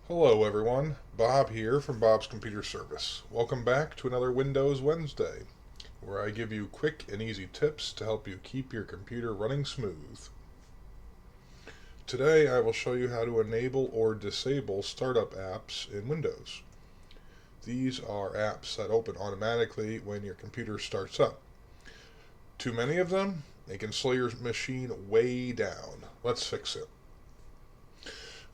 Hello everyone, Bob here from Bob's Computer Service. Welcome back to another Windows Wednesday, where I give you quick and easy tips to help you keep your computer running smooth. Today I will show you how to enable or disable startup apps in Windows. These are apps that open automatically when your computer starts up. Too many of them, they can slow your machine way down. Let's fix it.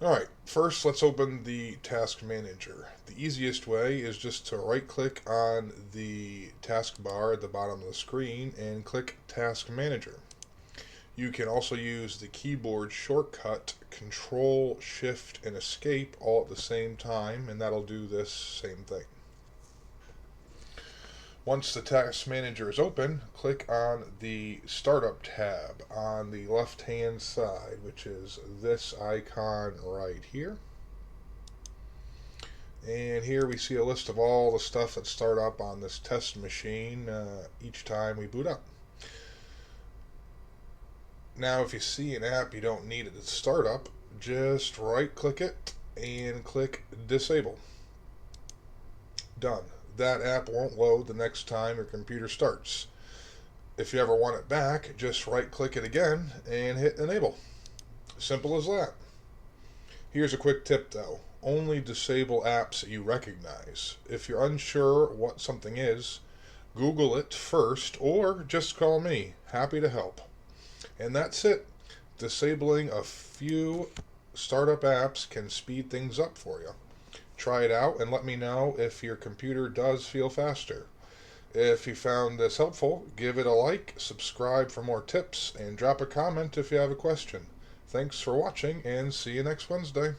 Alright, first let's open the Task Manager. The easiest way is just to right click on the taskbar at the bottom of the screen and click Task Manager. You can also use the keyboard shortcut Control, Shift, and Escape all at the same time, and that'll do this same thing. Once the Task Manager is open, click on the Startup tab on the left-hand side, which is this icon right here. And here we see a list of all the stuff that start up on this test machine each time we boot up. Now if you see an app you don't need it to start up, just right-click it and click Disable. Done. That app won't load the next time your computer starts. If you ever want it back, just right click it again and hit enable. Simple as that. Here's a quick tip though. Only disable apps that you recognize. If you're unsure what something is, Google it first or just call me. Happy to help. And that's it. Disabling a few startup apps can speed things up for you. Try it out and let me know if your computer does feel faster. If you found this helpful, give it a like, subscribe for more tips, and drop a comment if you have a question. Thanks for watching, and see you next Wednesday.